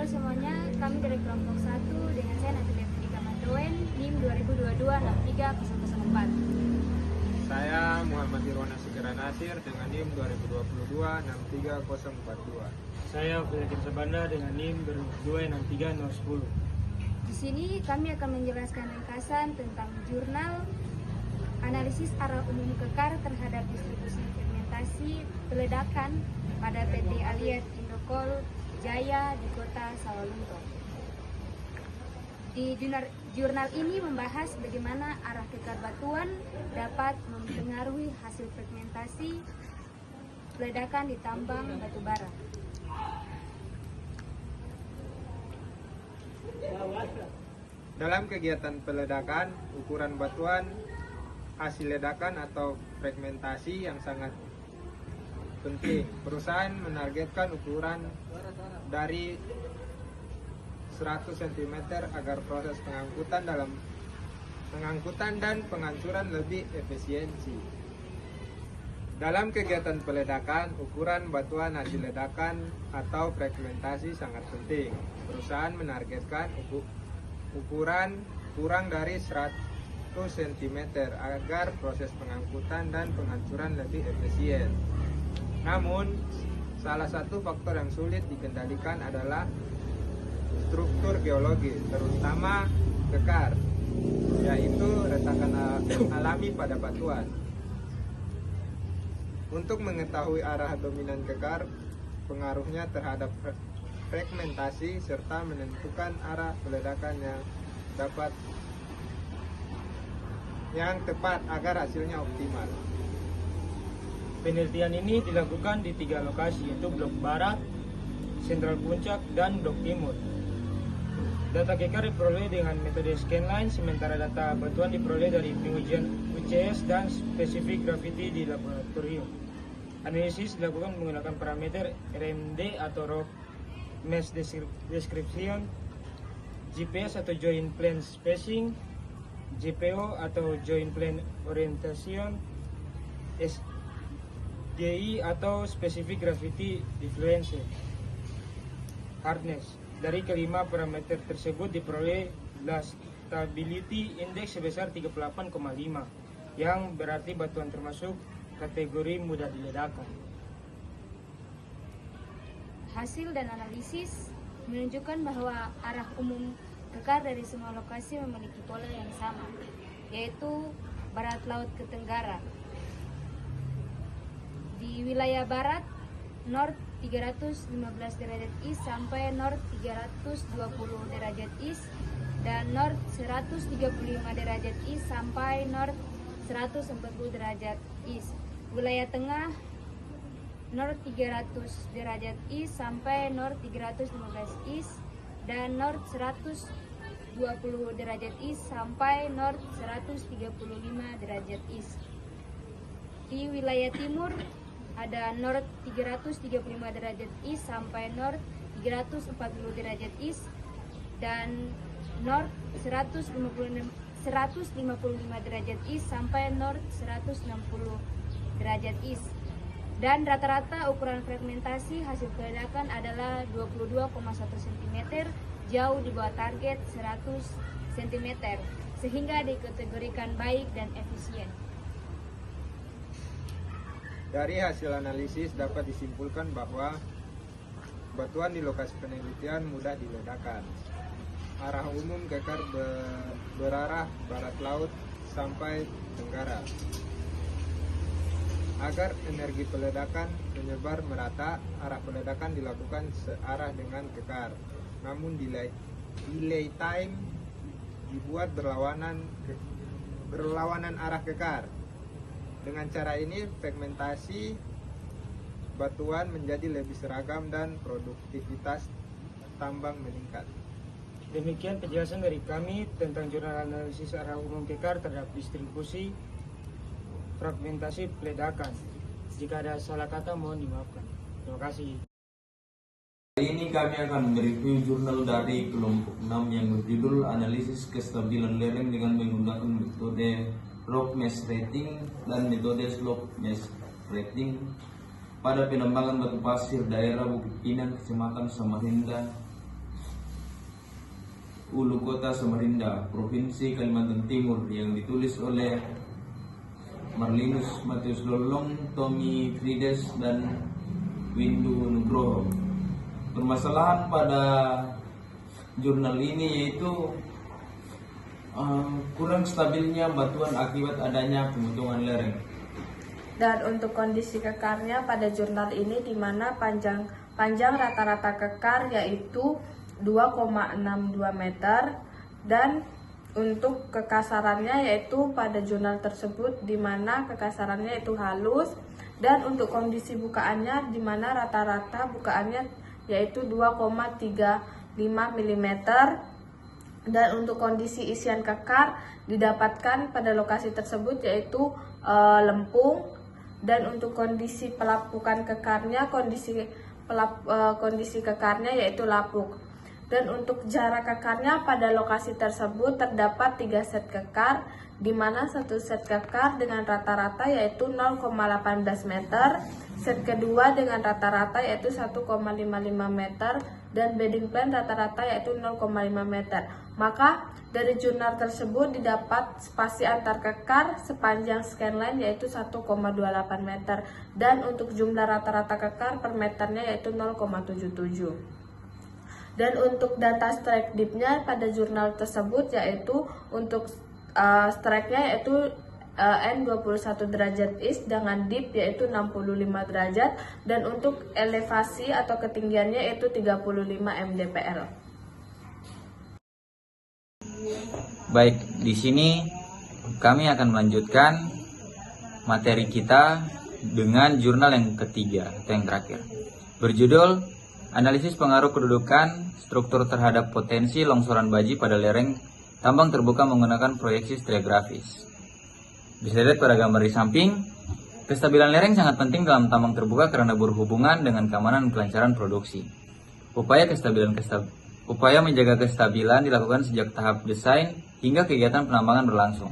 semuanya, kami dari kelompok 1 dengan saya Natalia Fedika Mandoen, NIM 2022-63004. Saya Muhammad Irwana Segera Nasir dengan NIM 2022-63042. Saya Filakin Sabanda dengan NIM 2022-63010. Di sini kami akan menjelaskan ringkasan tentang jurnal analisis arah umum kekar terhadap distribusi fermentasi peledakan pada PT Aliat Indokol Jaya di kota Sawalunto. Di jurnal ini membahas bagaimana arah kekar batuan dapat mempengaruhi hasil fermentasi peledakan di tambang batu bara. Dalam kegiatan peledakan, ukuran batuan hasil ledakan atau fragmentasi yang sangat penting. Perusahaan menargetkan ukuran dari 100 cm agar proses pengangkutan dan penghancuran lebih efisiensi. Dalam kegiatan peledakan, ukuran batuan hasil ledakan atau fragmentasi sangat penting. Perusahaan menargetkan ukuran kurang dari 100 cm agar proses pengangkutan dan penghancuran lebih efisien. Namun, salah satu faktor yang sulit dikendalikan adalah struktur geologi, terutama kekar, yaitu retakan alami pada batuan. Untuk mengetahui arah dominan kekar, pengaruhnya terhadap fragmentasi, serta menentukan arah peledakan yang tepat agar hasilnya optimal. Penelitian ini dilakukan di 3 lokasi, yaitu Blok Barat, Sentral Puncak, dan Blok Timur. Data kekar diperoleh dengan metode scanline, sementara data batuan diperoleh dari pengujian UCS dan spesifik gravity di laboratorium. Analisis dilakukan menggunakan parameter RMD atau Rock Mass Description, GPS atau Joint Plane Spacing, JPO atau Joint Plane Orientation, SGI atau Specific Gravity Difference, Hardness. Dari kelima parameter tersebut diperoleh Stability Index sebesar 38,5, yang berarti batuan termasuk kategori mudah diledakkan. Hasil dan analisis menunjukkan bahwa arah umum kekar dari semua lokasi memiliki pola yang sama, yaitu barat laut ke tenggara. Di wilayah barat, north 315 derajat east sampai north 320 derajat east, dan north 135 derajat east sampai north 140 derajat east. Wilayah tengah, north 300 derajat east sampai north 315 east, dan north 120 derajat east sampai north 135 derajat east. Di wilayah timur ada north 335 derajat east sampai north 340 derajat east, dan north 155 derajat east sampai north 160 derajat east. Dan rata-rata ukuran fragmentasi hasil peledakan adalah 22,1 cm, jauh di bawah target 100 cm, sehingga dikategorikan baik dan efisien. Dari hasil analisis dapat disimpulkan bahwa batuan di lokasi penelitian mudah diledakkan. Arah umum kekar berarah barat laut sampai tenggara. Agar energi peledakan menyebar merata, arah peledakan dilakukan searah dengan kekar. Namun delay time dibuat berlawanan arah kekar. Dengan cara ini, fragmentasi batuan menjadi lebih seragam dan produktivitas tambang meningkat. Demikian penjelasan dari kami tentang jurnal analisis arah umum kekar terhadap distribusi fragmentasi peledakan. Jika ada salah kata mohon dimaafkan. Terima kasih. Hari ini kami akan mereview jurnal dari kelompok 6 yang berjudul Analisis Kestabilan Lereng dengan menggunakan metode Rock Mass Rating dan metode Slope Mass Rating pada penambangan batu pasir daerah Bukit Pinang, Kecamatan Samarinda, Ulu Kota Samarinda, Provinsi Kalimantan Timur, yang ditulis oleh Marlinus Matius Lolong, Tommy Frides, dan Windu Nugroho. Permasalahan pada jurnal ini yaitu kurang stabilnya batuan akibat adanya pemotongan lereng. Dan untuk kondisi kekarnya pada jurnal ini di mana panjang rata-rata kekar yaitu 2,62 meter, dan untuk kekasarannya yaitu pada jurnal tersebut di mana kekasarannya itu halus, dan untuk kondisi bukaannya di mana rata-rata bukaannya yaitu 2,35 mm, dan untuk kondisi isian kekar didapatkan pada lokasi tersebut yaitu lempung, dan untuk kondisi pelapukan kekarnya kondisi kekarnya yaitu lapuk. Dan untuk jarak kekarnya pada lokasi tersebut terdapat 3 set kekar, di mana satu set kekar dengan rata-rata yaitu 0,18 meter, set kedua dengan rata-rata yaitu 1,55 meter, dan bedding plan rata-rata yaitu 0,5 meter. Maka dari jurnal tersebut didapat spasi antar kekar sepanjang scanline yaitu 1,28 meter, dan untuk jumlah rata-rata kekar per meternya yaitu 0,77. Dan untuk data strike depth-nya pada jurnal tersebut yaitu untuk strike-nya yaitu N21 derajat east dengan dip yaitu 65 derajat, dan untuk elevasi atau ketinggiannya yaitu 35 mdpl. Baik, di sini kami akan melanjutkan materi kita dengan jurnal yang ketiga atau yang terakhir, berjudul Analisis Pengaruh Kedudukan Struktur Terhadap Potensi Longsoran Baji pada Lereng Tambang Terbuka Menggunakan Proyeksi Stratigrafis. Bisa dilihat pada gambar di samping, kestabilan lereng sangat penting dalam tambang terbuka karena berhubungan dengan keamanan dan kelancaran produksi. Upaya menjaga kestabilan dilakukan sejak tahap desain hingga kegiatan penambangan berlangsung.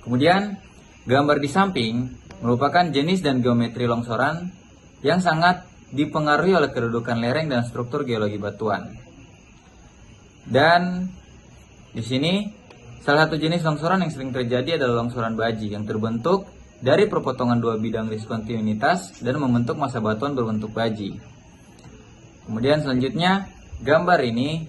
Kemudian, gambar di samping merupakan jenis dan geometri longsoran yang sangat dipengaruhi oleh kedudukan lereng dan struktur geologi batuan. Dan di sini salah satu jenis longsoran yang sering terjadi adalah longsoran baji yang terbentuk dari perpotongan dua bidang diskontinuitas dan membentuk massa batuan berbentuk baji. Kemudian selanjutnya, gambar ini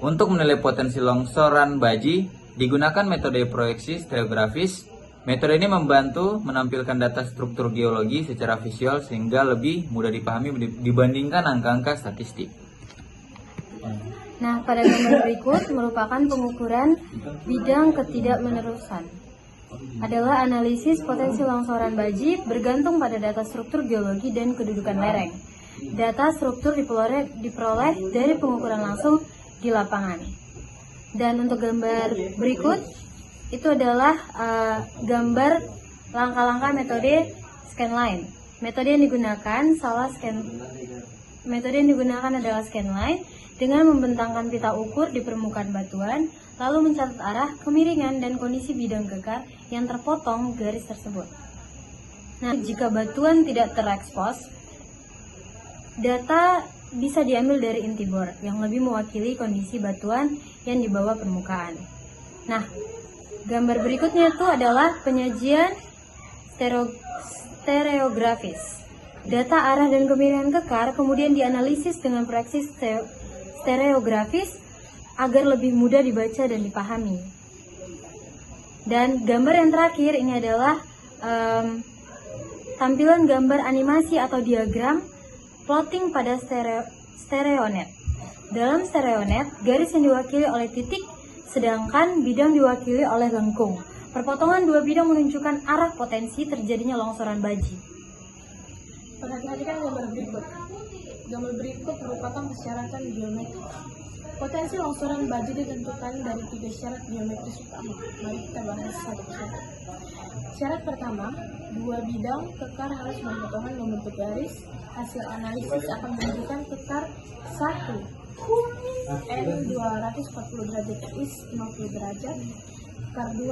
untuk menilai potensi longsoran baji digunakan metode proyeksi stratigrafis. Metode ini membantu menampilkan data struktur geologi secara visual sehingga lebih mudah dipahami dibandingkan angka-angka statistik. Nah, pada gambar berikut merupakan pengukuran bidang ketidakmenerusan. Adalah analisis potensi longsoran baji bergantung pada data struktur geologi dan kedudukan lereng. Data struktur diperoleh dari pengukuran langsung di lapangan. Dan untuk gambar berikut itu adalah gambar langkah-langkah metode scanline. Metode yang digunakan adalah scanline dengan membentangkan pita ukur di permukaan batuan, lalu mencatat arah, kemiringan, dan kondisi bidang kekar yang terpotong garis tersebut. Nah, jika batuan tidak terekspos, data bisa diambil dari inti bor yang lebih mewakili kondisi batuan yang di bawah permukaan. Nah, gambar berikutnya itu adalah penyajian stereografis. Data arah dan kemiringan kekar kemudian dianalisis dengan proyeksi stereografis agar lebih mudah dibaca dan dipahami. Dan gambar yang terakhir ini adalah tampilan gambar animasi atau diagram plotting pada stereonet. Dalam stereonet, garis yang diwakili oleh titik sedangkan bidang diwakili oleh lengkung. Perpotongan dua bidang menunjukkan arah potensi terjadinya longsoran baji. Perhatikan gambar berikut. Gambar berikut merupakan persyaratan geometri. Potensi longsoran baji ditentukan dari 3 syarat geometris utama. Mari kita bahas satu persatu. Syarat pertama, dua bidang kekar harus berpotongan membentuk garis. Hasil analisis akan menunjukkan kekar 1 N240 derajat east 50 derajat, kekar 2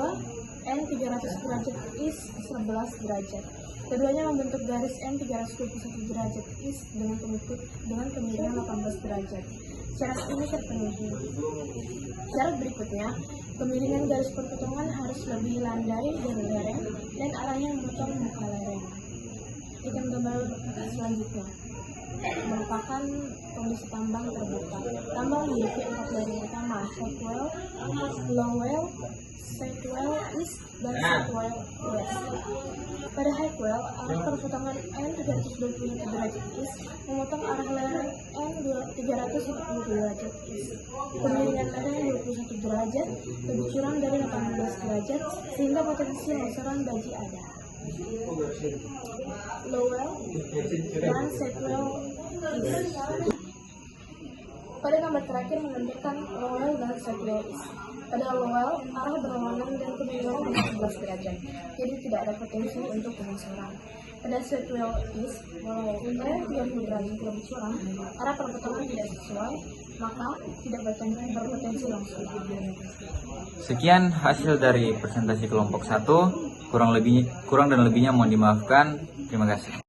N300 derajat east 11 derajat. Keduanya membentuk garis N321 derajat east dengan kemiringan 18 derajat. Syarat ini terpenuhi. Syarat berikutnya, kemiringan garis perpotongan harus lebih landai dari lereng dan arahnya memotong muka lereng. Ikan gambar selanjutnya merupakan kondisi tambang terbuka. Tambang memiliki 4 lereng utama: High Well, Low Well, Side Well East, dan South Well West. Pada High Well, arah perpotongan N 320 derajat East memotong arah lereng N 340 derajat East. Kemiringan lereng 21 derajat, lebih curang dari 18 derajat, sehingga potensi longsoran baji ada. Low Well dan Side Well East. Pada gambar terakhir menunjukkan Low Well dan Side Well East. Pada Low Well, arah berlawanan dan kemiringan 11 derajat, jadi tidak ada potensi untuk longsoran. Pada Side Well East, walau lereng 30 derajat lebih curang, arah perpotongan tidak sesuai, maka tidak berpotensi longsor. Sekian hasil dari presentasi kelompok 1. Kurang dan lebihnya mohon dimaafkan. Terima kasih.